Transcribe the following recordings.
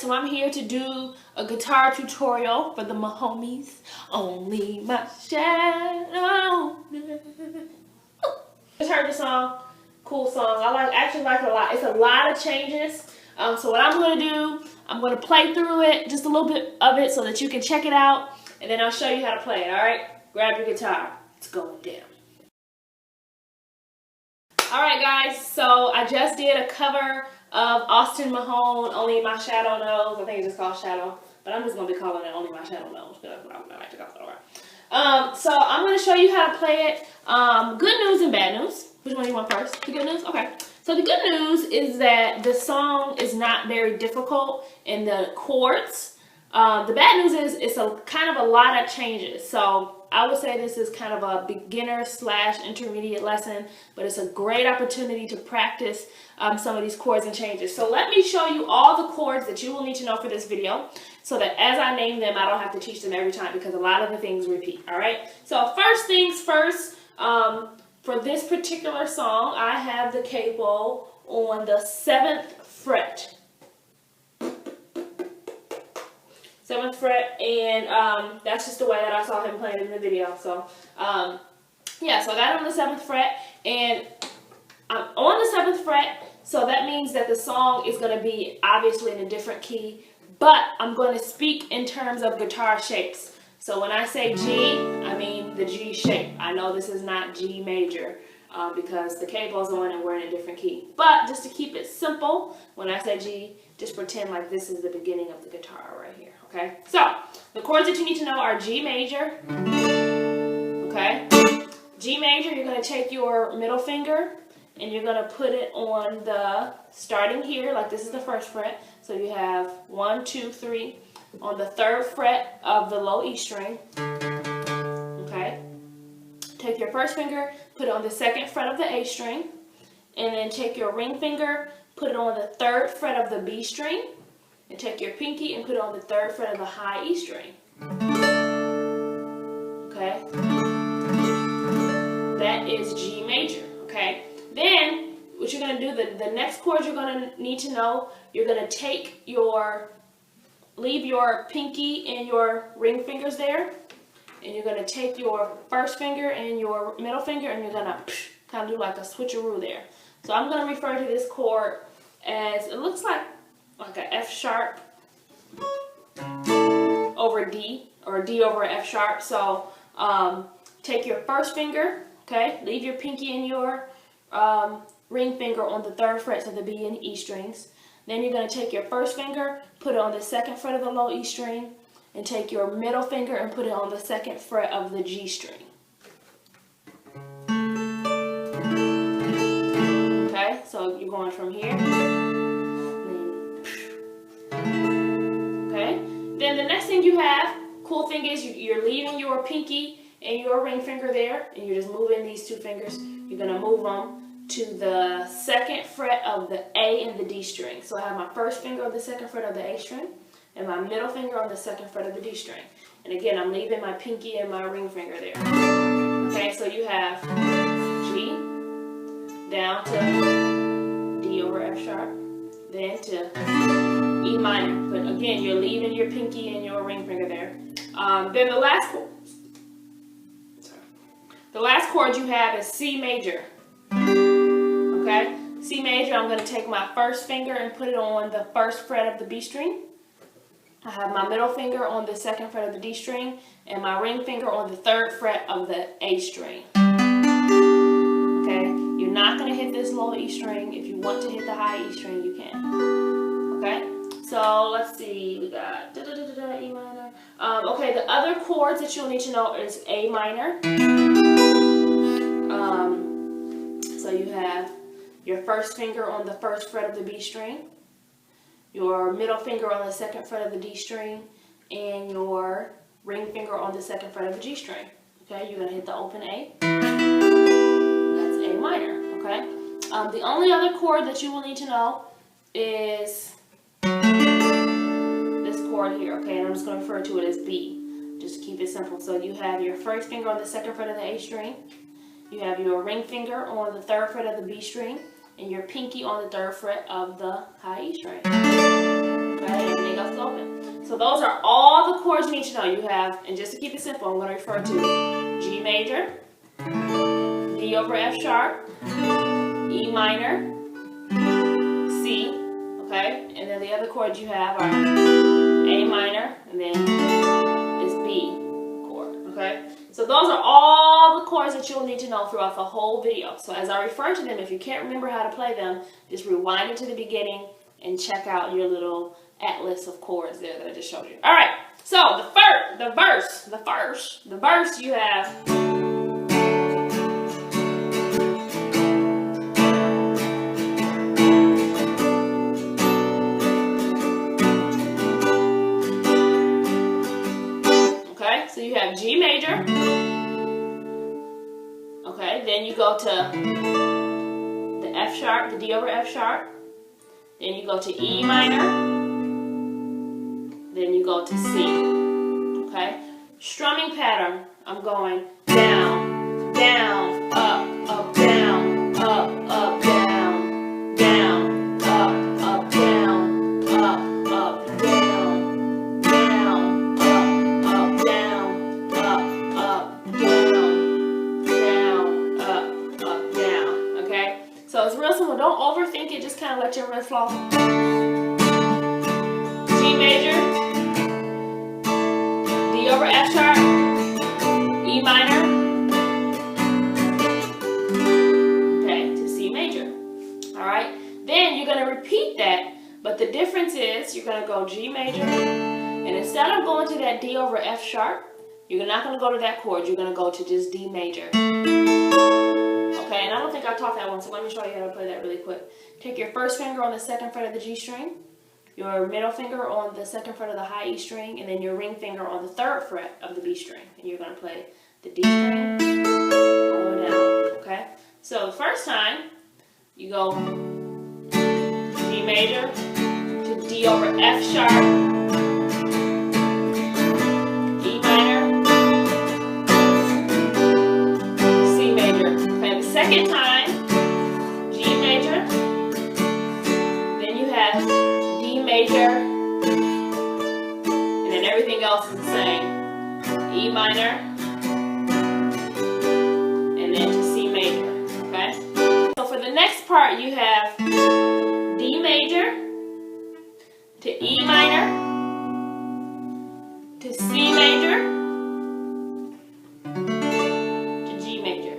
so I'm here to do a guitar tutorial for the Mahomies. Only my shadow. Just heard the song. Cool song. I actually like it a lot. It's a lot of changes. So what I'm going to do, I'm going to play through it, just a little bit of it so that you can check it out. And then I'll show you how to play it, alright? Grab your guitar. It's going down. Alright guys, so I just did a cover of Austin Mahone, Only My Shadow Knows. I think it's just called Shadow. But I'm just going to be calling it Only My Shadow Knows. Because that's what I like to call it, alright. So I'm going to show you how to play it. Good news and bad news. Which one do you want first? The good news? Okay. So the good news is that the song is not very difficult in the chords. The bad news is it's a kind of a lot of changes. So I would say this is kind of a beginner / intermediate lesson, but it's a great opportunity to practice some of these chords and changes. So let me show you all the chords that you will need to know for this video so that as I name them, I don't have to teach them every time because a lot of the things repeat, all right? So first things first, for this particular song, I have the capo on the 7th fret. 7th fret, and that's just the way that I saw him playing in the video. So, yeah, so I got it on the 7th fret, and I'm on the 7th fret, so that means that the song is going to be obviously in a different key, but I'm going to speak in terms of guitar shapes. So when I say G, I mean the G shape. I know this is not G major because the capo's on and we're in a different key. But just to keep it simple, when I say G, just pretend like this is the beginning of the guitar right here. Okay, so the chords that you need to know are G major. Okay, G major, you're going to take your middle finger and you're going to put it on the, starting here, like this is the 1st fret. So you have 1, 2, 3 on the 3rd fret of the low E string. Okay, take your 1st finger, put it on the 2nd fret of the A string, and then take your ring finger, put it on the 3rd fret of the B string, and take your pinky and put it on the 3rd fret of the high E string. Okay, that is G major. Okay, then what you're going to do, the next chord you're going to need to know, you're going to take your, leave your pinky and your ring fingers there, and you're going to take your 1st finger and your middle finger, and you're going to kind of do like a switcheroo there. So I'm going to refer to this chord as, it looks like a F sharp over D, or D over F sharp. So take your 1st finger, okay, leave your pinky and your ring finger on the 3rd frets of the B and E strings. Then you're going to take your 1st finger, put it on the 2nd fret of the low E string, and take your middle finger and put it on the 2nd fret of the G string. Okay, so you're going from here. Okay, then the next thing you have, cool thing is you're leaving your pinky and your ring finger there, and you're just moving these 2 fingers. You're going to move them to the 2nd fret of the A and the D string. So I have my 1st finger on the 2nd fret of the A string and my middle finger on the 2nd fret of the D string. And again, I'm leaving my pinky and my ring finger there. Okay, so you have G down to D over F sharp, then to E minor. But again, you're leaving your pinky and your ring finger there. Then the last chord you have is C major. Okay, C major, I'm going to take my 1st finger and put it on the 1st fret of the B string. I have my middle finger on the 2nd fret of the D string and my ring finger on the 3rd fret of the A string. Okay, you're not going to hit this low E string. If you want to hit the high E string, you can. Okay, so let's see, we got E minor. Okay, the other chords that you'll need to know is A minor. So you have your 1st finger on the 1st fret of the B string, your middle finger on the 2nd fret of the D string, and your ring finger on the 2nd fret of the G string. Okay, you're going to hit the open A. That's A minor. Okay. The only other chord that you will need to know is this chord here. Okay, and I'm just going to refer to it as B, just to keep it simple. So you have your 1st finger on the 2nd fret of the A string. You have your ring finger on the 3rd fret of the B string, and your pinky on the 3rd fret of the high E string. Okay, everything So those are all the chords you need to know. You have, and just to keep it simple, I'm going to refer to G major, D over F sharp, E minor, C, okay? And then the other chords you have are A minor, and then this B chord, okay? So those are all the chords that you'll need to know throughout the whole video. So as I refer to them, if you can't remember how to play them, just rewind it to the beginning and check out your little atlas of chords there that I just showed you. All right, so the verse you have. Okay, so you have G major. Okay, then you go to the F sharp, the D over F sharp. Then you go to E minor. Then you go to C. Okay? Strumming pattern. I'm going down, down, up, down, up, down, down, up, down, up, down, down, up, down, up, down, down, up, down. Okay? So it's real simple. Don't overthink it. Just kind of let your wrist flow. G major, D over F sharp, E minor, okay, to C major. All right. Then you're going to repeat that, but the difference is you're going to go G major, and instead of going to that D over F sharp, you're not going to go to that chord. You're going to go to just D major. Okay, and I don't think I taught that one, so let me show you how to play that really quick. Take your first finger on the second fret of the G string, your middle finger on the second fret of the high E string, and then your ring finger on the third fret of the B string. And you're going to play the D string all the way down. Okay? So the first time, you go G major to D over F sharp, E minor, C major. Okay, the second time, G major, then you have D major, and then everything else is the same. E minor, and then to C major, okay? So for the next part, you have D major to E minor, to C major, to G major,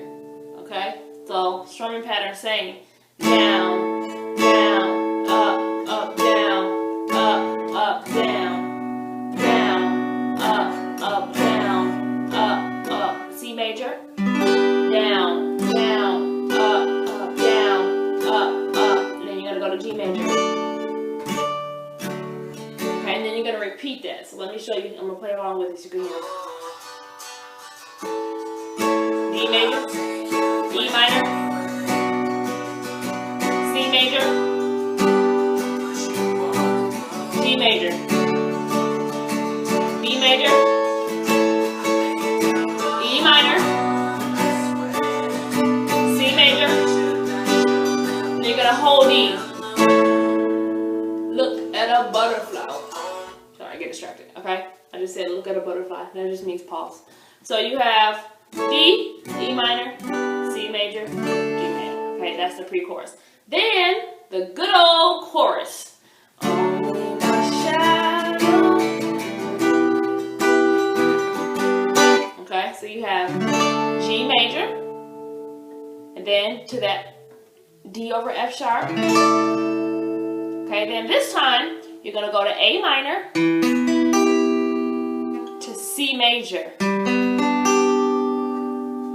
okay? So strumming pattern same. Down, down, up, down, up, down, down, up, down, up, C major, down, down, up, down, up, and then you're going to go to G major. Okay, and then you're going to repeat that. So let me show you, I'm going to play along with it so you can hear it. D major, E minor, C major, G major, B major, E minor, C major, and you're going to hold these. Look at a butterfly. Sorry, I get distracted, okay? I just said look at a butterfly. That just means pause. So you have D, E minor, C major, G major. Okay, that's the pre-chorus. Then, the good old chorus. Only my shadow. Okay, so you have G major, and then to that D over F sharp. Okay, then this time, you're going to go to A minor to C major.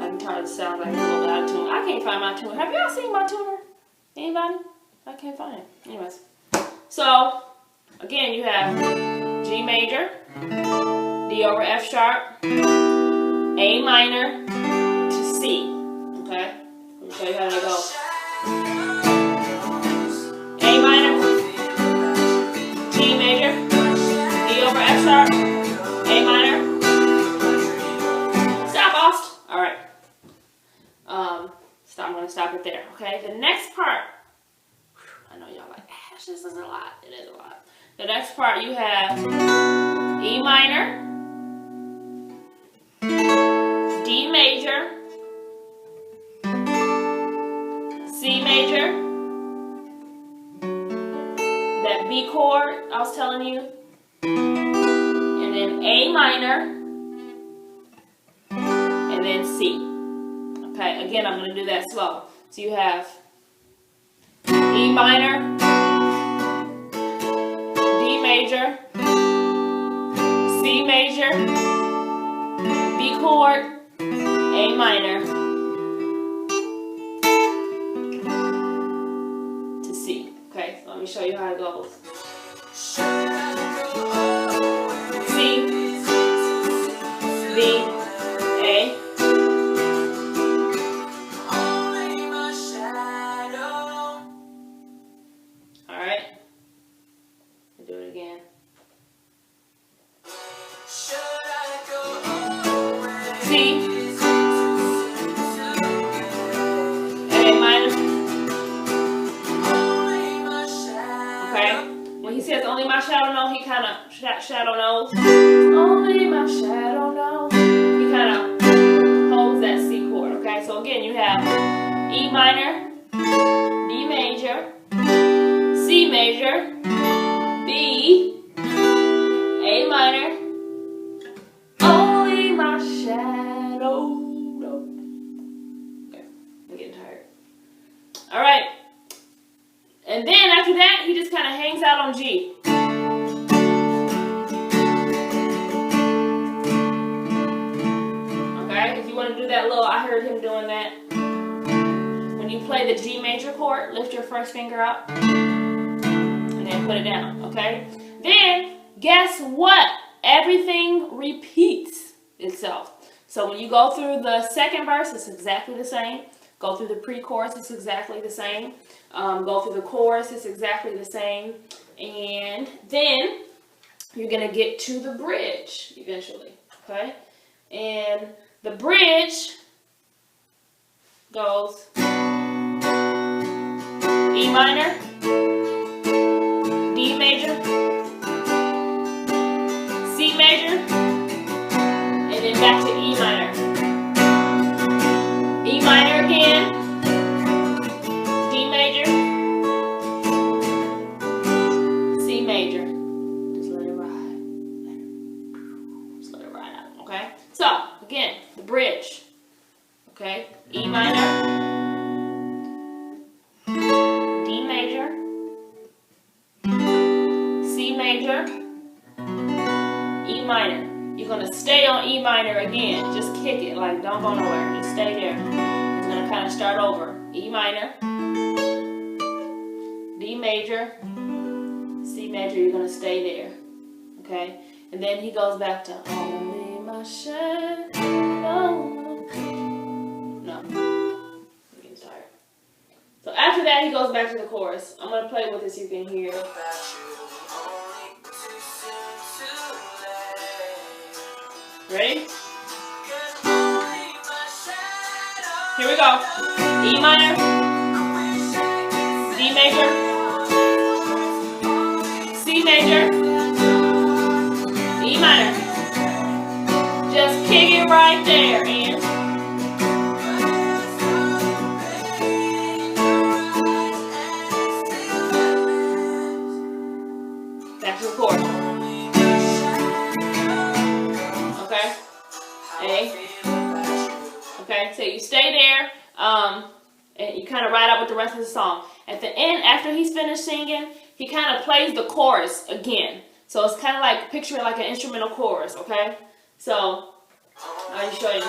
I'm tired of sound like a little bit out of tune. I can't find my tuner. Have y'all seen my tuner? Anybody? I can't find it. Anyways. So, again, you have G major, D over F sharp, A minor to C. Okay? Let me show you how to go. A minor, G major, D over F sharp, A minor. Stop, Aust. All right. I'm going to stop it there. Okay. The next part. I know y'all like, Ash, this is a lot. It is a lot. The next part you have E minor, D major, C major, that B chord I was telling you, and then A minor, and then C. Okay, again, I'm going to do that slow. So you have E minor, D major, C major, B chord, A minor, to C. Okay, so let me show you how it goes. C, B, A. Alright, do it again. C, A minor. Okay, when he says only my shadow knows, he kind of shadow knows. Only my shadow knows. He kind of holds that C chord. Okay, so again you have E minor, D major, C major, B, A minor. Only my shadow. Okay, I'm getting tired. All right, and then after that, he just kind of hangs out on G. Okay, if you want to do that little, I heard him doing that. When you play the G major chord, lift your first finger up and then put it down. Okay, then guess what? Everything repeats itself. So when you go through the second verse, it's exactly the same. Go through the pre-chorus, it's exactly the same. Go through the chorus, it's exactly the same. And then you're going to get to the bridge eventually. Okay? And the bridge goes E minor, D major, C major, and then back to E minor. E minor again, D major, C major. Just let it ride. Just let it ride out, okay? So, again, the bridge. Okay? E minor, D major, C major, E minor. You're going to stay on E minor again. Just kick it, like don't go nowhere. Just stay there. It's going to kind of start over. E minor, D major, C major. You're going to stay there. Okay? And then he goes back to only my shadow. No. I'm getting tired. So after that, he goes back to the chorus. I'm going to play with it so you can hear. Ready? Here we go. E minor, D major, C major, E minor. Just kick it right there, and back to the chord. Okay? A. Okay, so you stay there, and you kind of ride out with the rest of the song. At the end, after he's finished singing, he kind of plays the chorus again. So it's kind of like, picture it like an instrumental chorus, okay? So, I'll show you.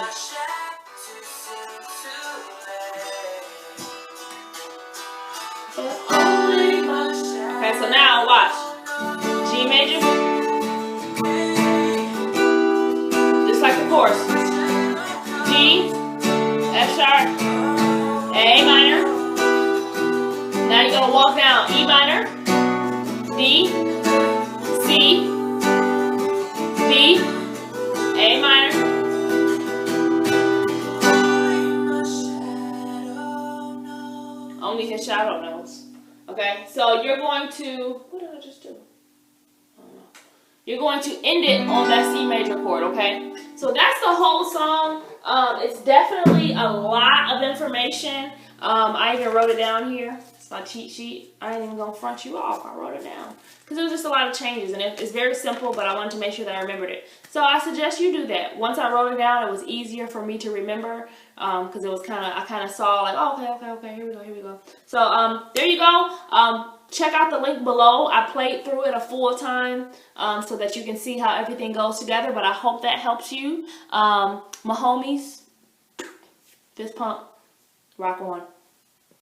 Okay, so now watch. G major. Just like the chorus. G, F sharp, A minor. Now you're going to walk down E minor, D, C, B, A minor. Only his shadow knows. Okay, so you're going to, what did I just do? I don't know. you're going to end it on that C major chord, okay? So that's the whole song. It's definitely a lot of information. I even wrote it down here. It's my cheat sheet. I ain't even gonna front you off. I wrote it down because it was just a lot of changes, and it's very simple, but I wanted to make sure that I remembered it. So I suggest you do that. Once I wrote it down, it was easier for me to remember because it was I kind of saw like, oh, okay, here we go. So there you go. Check out the link below. I played through it a full time so that you can see how everything goes together, but I hope that helps you. My homies, fist pump, rock on.